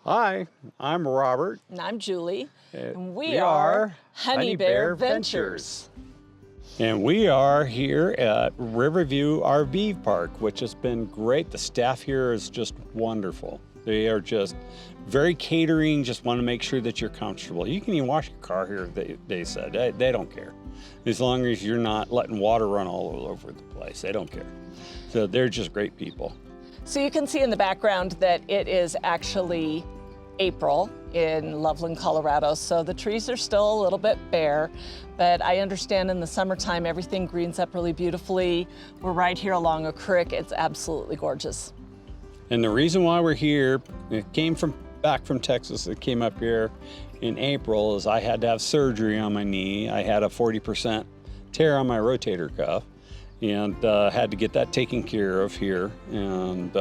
Hi, I'm Robert. And I'm Julie. And we are are Honey Bear Ventures. And we are here at Riverview RV Park, which has been great. The staff here is just wonderful. They are just very catering, just want to make sure that you're comfortable. You can even wash your car here, they said. They don't care. As long as you're not letting water run all over the place, they don't care. So they're just great people. So you can see in the background that it is actually April in Loveland, Colorado. So the trees are still a little bit bare, but I understand in the summertime everything greens up really beautifully. We're right here along a creek. It's absolutely gorgeous. And the reason why we're here, it came back from Texas. It came up here in April, is I had to have surgery on my knee. I had a 40% tear on my rotator cuff, and had to get that taken care of here, and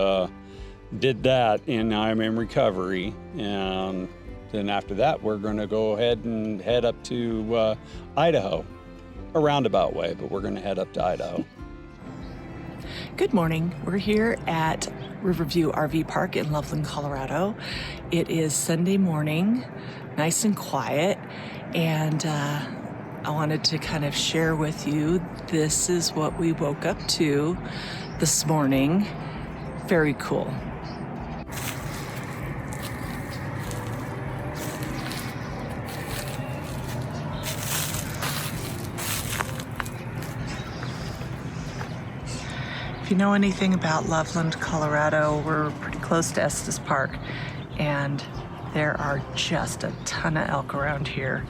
did that, and now I'm in recovery. And then after that, we're going to go ahead and head up to Idaho, a roundabout way, but we're going to head up to Idaho. Good morning. We're here at Riverview RV Park in Loveland, Colorado. It is Sunday morning, nice and quiet, and I wanted to kind of share with you, this is what we woke up to this morning. Very cool. If you know anything about Loveland, Colorado, we're pretty close to Estes Park, and there are just a ton of elk around here.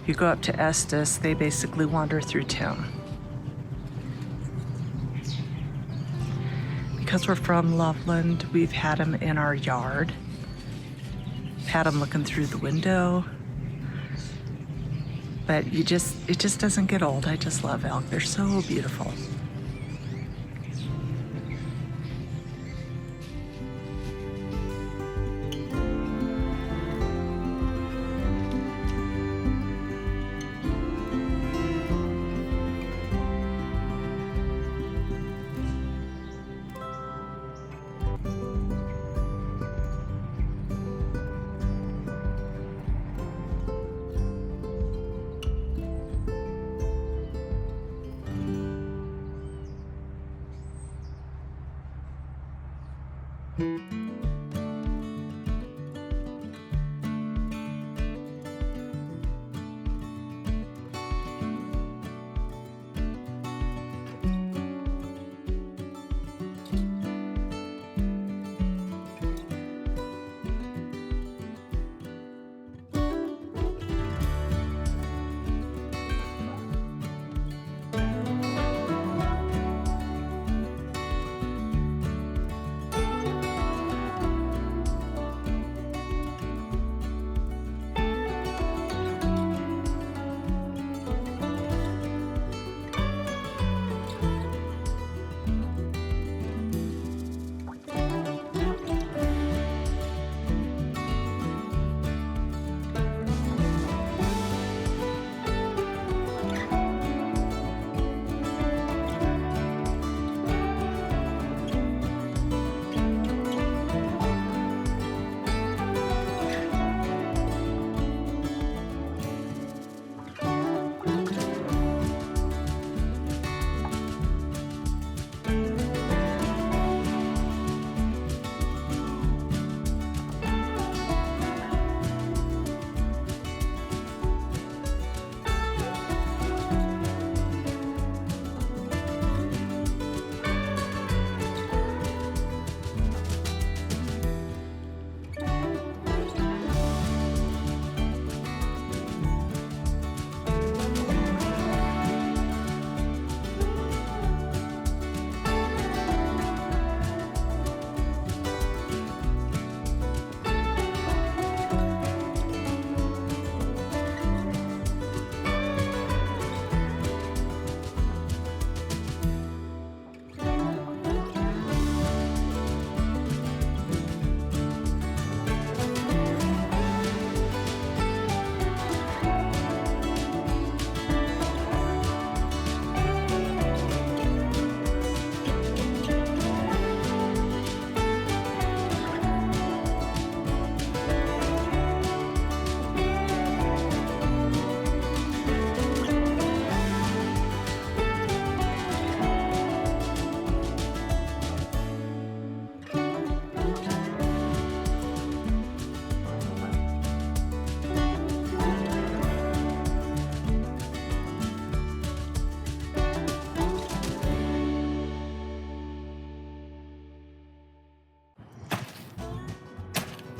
If you go up to Estes, they basically wander through town. Because we're from Loveland, we've had them in our yard, had them looking through the window, but it just doesn't get old. I just love elk. They're so beautiful.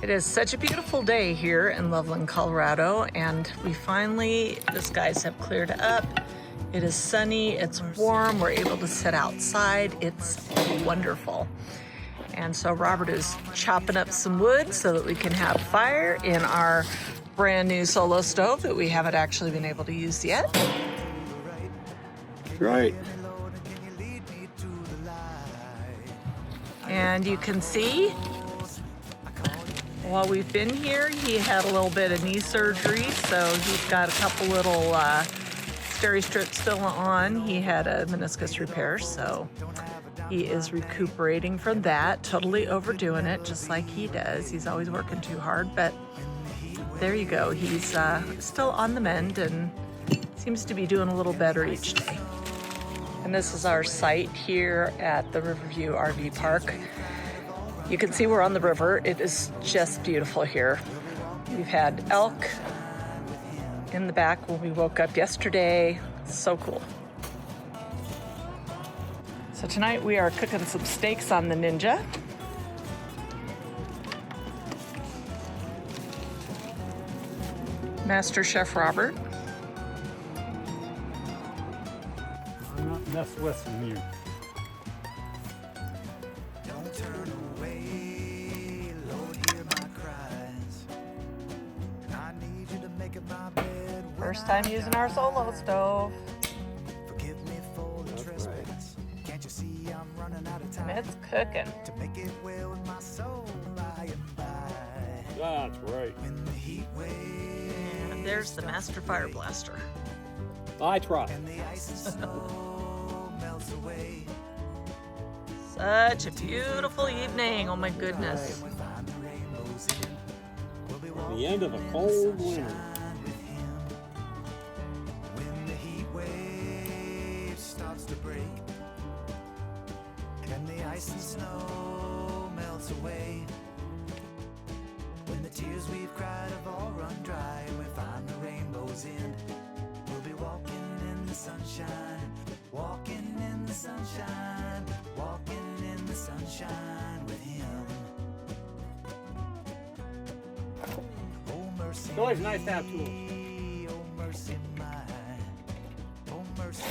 It is such a beautiful day here in Loveland, Colorado, and the skies have cleared up. It is sunny, it's warm, we're able to sit outside. It's wonderful. And so Robert is chopping up some wood so that we can have fire in our brand new solo stove that we haven't actually been able to use yet. Right. And you can see, while we've been here, he had a little bit of knee surgery, so he's got a couple little steri strips still on. He had a meniscus repair, so he is recuperating from that, totally overdoing it, just like he does. He's always working too hard, but there you go. He's still on the mend and seems to be doing a little better each day. And this is our site here at the Riverview RV Park. You can see we're on the river. It is just beautiful here. We've had elk in the back when we woke up yesterday. So cool. So tonight we are cooking some steaks on the Ninja. Master Chef Robert. I'm not messing with you. First time using our solo stove. And it's cooking. That's right. And there's the Master Fire Blaster. I try. Such a beautiful evening. Oh my goodness. The end of a cold winter. And the ice and snow melts away. When the tears we've cried have all run dry, and we find the rainbow's end, we'll be walking in the sunshine, walking in the sunshine, walking in the sunshine with him. Oh mercy, It's always nice to have tools. oh mercy mine, oh mercy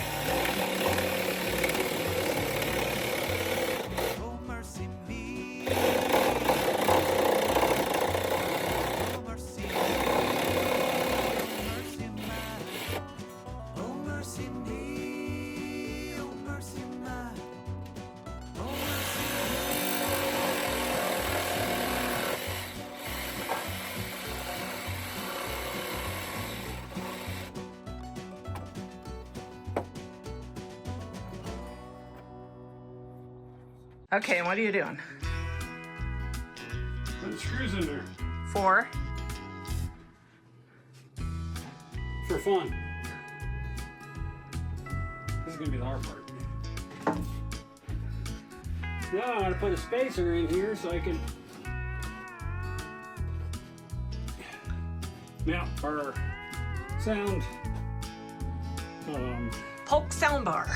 Okay, what are you doing? Put screws in there. For fun. This is gonna be the hard part. Now I'm gonna put a spacer in here so I can mount our sound Polk Soundbar.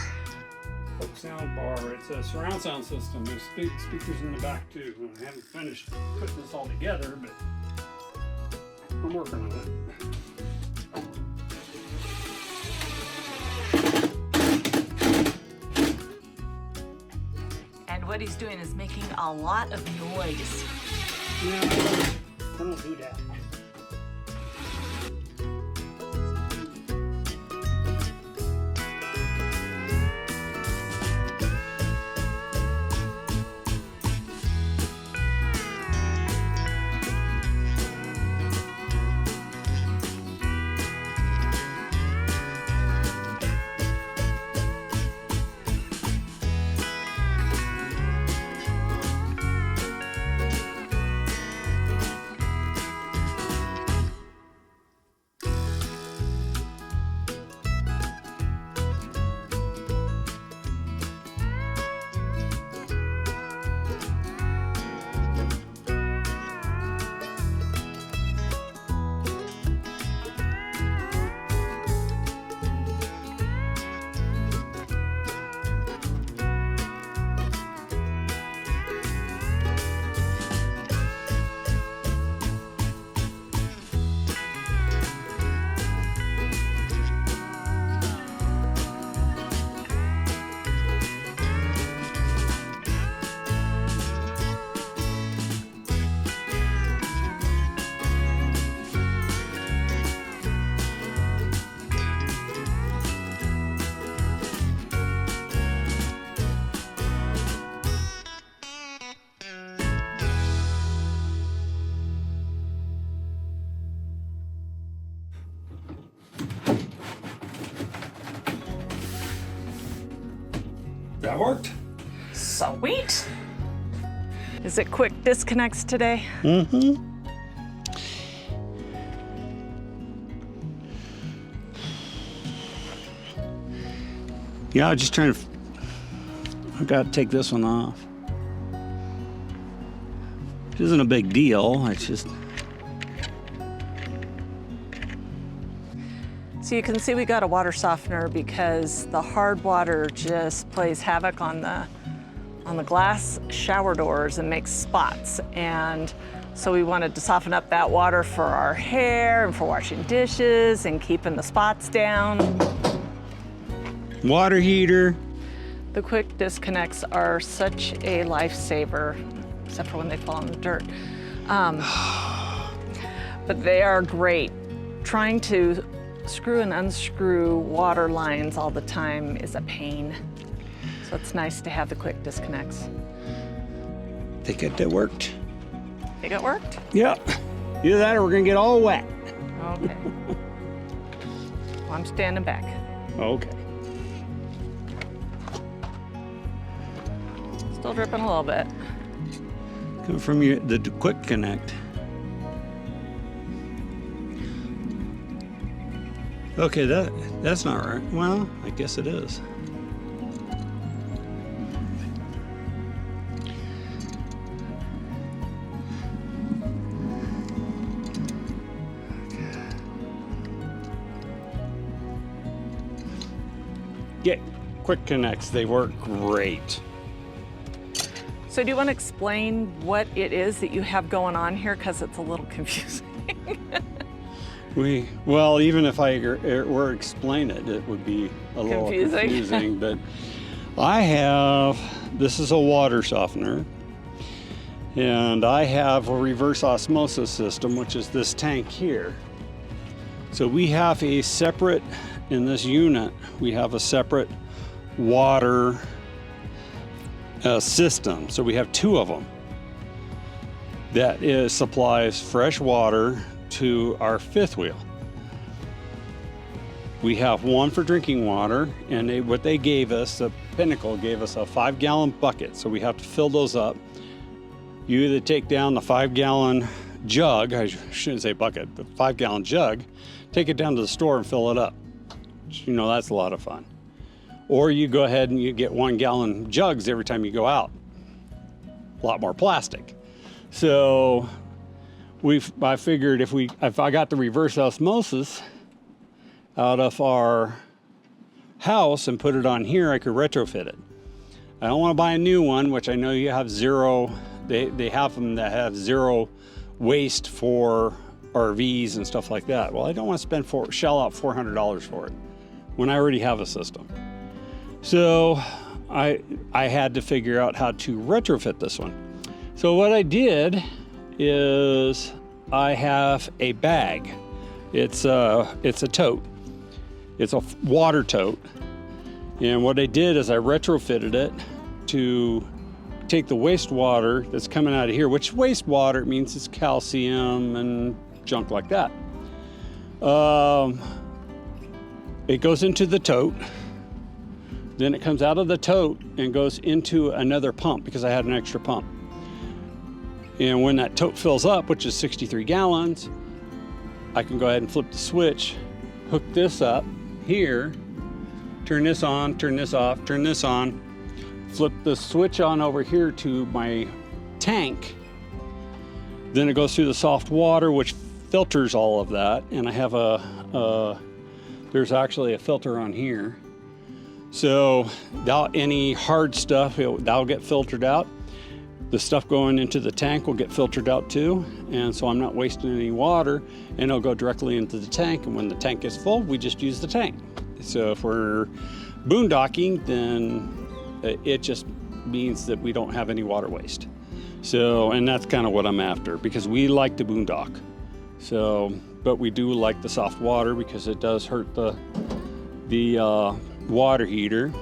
sound bar. It's a surround sound system. There's speakers in the back too. I haven't finished putting this all together, but I'm working on it. And what he's doing is making a lot of noise. Yeah, I don't do that. That worked. Sweet. Is it quick disconnects today? Mm-hmm. Yeah, I was just trying to, I've got to take this one off. Which isn't a big deal, it's just. So you can see we got a water softener because the hard water just plays havoc on the glass shower doors and makes spots. And so we wanted to soften up that water for our hair and for washing dishes and keeping the spots down. Water heater. The quick disconnects are such a lifesaver, except for when they fall in the dirt. But they are great. Trying to screw and unscrew water lines all the time is a pain. So it's nice to have the quick disconnects. Think it worked? Think it worked? Yeah. Either that or we're gonna get all wet. Okay. Well, I'm standing back. Okay. Still dripping a little bit. Coming from the quick connect. Okay, that's not right. Well, I guess it is. Yeah, quick connects, they work great. So do you want to explain what it is that you have going on here? Because it's a little confusing. Well, even if I were to explain it, it would be a little confusing. But this is a water softener, and I have a reverse osmosis system, which is this tank here. So we have a separate, in this unit, we have a separate water system. So we have two of them that supplies fresh water to our fifth wheel. We have one for drinking water, and what they gave us, the Pinnacle gave us a 5-gallon bucket, so we have to fill those up. You either take down the 5-gallon jug, I shouldn't say bucket, the 5-gallon jug, take it down to the store and fill it up. You know, that's a lot of fun. Or you go ahead and you get 1-gallon jugs every time you go out. A lot more plastic. So I figured if I got the reverse osmosis out of our house and put it on here, I could retrofit it. I don't want to buy a new one, which I know you have zero. They have them that have zero waste for RVs and stuff like that. Well, I don't want to shell out $400 for it when I already have a system. So I had to figure out how to retrofit this one. So what I did is I have a bag. It's a tote. It's a water tote. And what I did is I retrofitted it to take the wastewater that's coming out of here, which wastewater means it's calcium and junk like that. It goes into the tote. Then it comes out of the tote and goes into another pump because I had an extra pump. And when that tote fills up, which is 63 gallons, I can go ahead and flip the switch, hook this up here, turn this on, turn this off, turn this on, flip the switch on over here to my tank. Then it goes through the soft water, which filters all of that. And I have there's actually a filter on here. So any hard stuff, that'll get filtered out. The stuff going into the tank will get filtered out too. And so I'm not wasting any water, and it'll go directly into the tank. And when the tank is full, we just use the tank. So if we're boondocking, then it just means that we don't have any water waste. So, and that's kind of what I'm after, because we like to boondock. So, but we do like the soft water because it does hurt the water heater.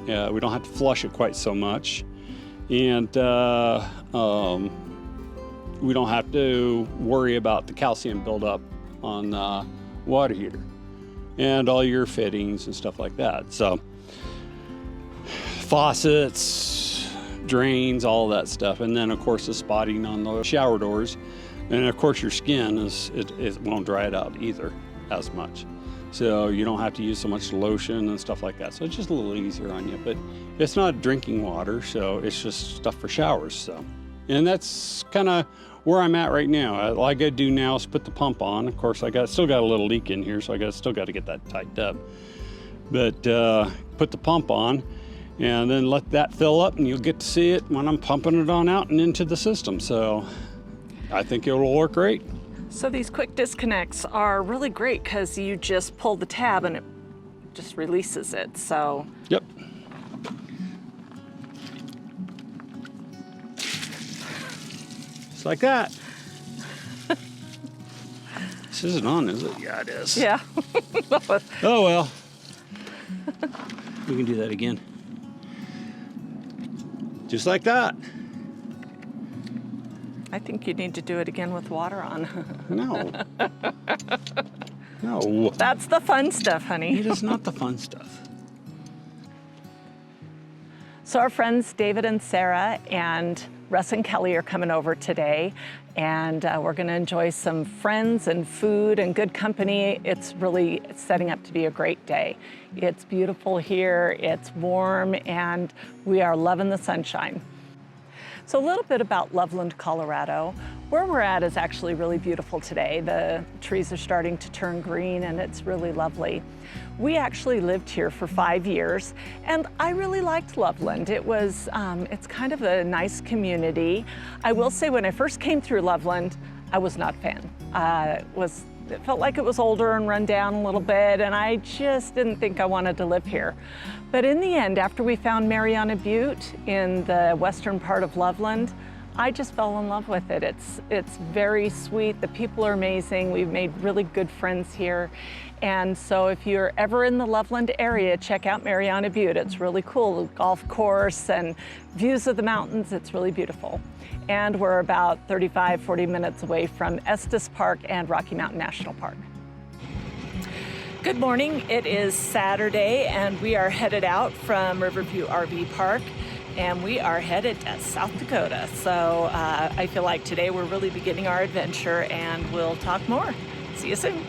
We don't have to flush it quite so much. And we don't have to worry about the calcium buildup on the water heater and all your fittings and stuff like that. So faucets, drains, all that stuff. And then of course the spotting on the shower doors. And of course your skin it won't dry it out either as much. So you don't have to use so much lotion and stuff like that. So it's just a little easier on you, but it's not drinking water, so it's just stuff for showers. So, and that's kind of where I'm at right now. All I gotta do now is put the pump on. Of course, still got a little leak in here, so still got to get that tightened up. But put the pump on, and then let that fill up, and you'll get to see it when I'm pumping it on out and into the system. So I think it will work great. So these quick disconnects are really great because you just pull the tab and it just releases it. So yep. Just like that. This isn't on, is it? Yeah, it is. yeah. Oh well. We can do that again. Just like that. I think you need to do it again with water on. No. No. That's the fun stuff, honey. It is not the fun stuff. So our friends David and Sarah and Russ and Kelly are coming over today, and we're going to enjoy some friends and food and good company. It's really setting up to be a great day. It's beautiful here, it's warm, and we are loving the sunshine. So a little bit about Loveland, Colorado. Where we're at is actually really beautiful today. The trees are starting to turn green and it's really lovely. We actually lived here for 5 years and I really liked Loveland. It's kind of a nice community. I will say when I first came through Loveland, I was not a fan. It felt like it was older and run down a little bit, and I just didn't think I wanted to live here. But in the end, after we found Mariana Butte in the western part of Loveland, I just fell in love with it. It's very sweet. The people are amazing. We've made really good friends here. And so if you're ever in the Loveland area, check out Mariana Butte. It's really cool. Golf course and views of the mountains. It's really beautiful. And we're about 35, 40 minutes away from Estes Park and Rocky Mountain National Park. Good morning. It is Saturday and we are headed out from Riverview RV Park and we are headed to South Dakota. So I feel like today we're really beginning our adventure and we'll talk more. See you soon.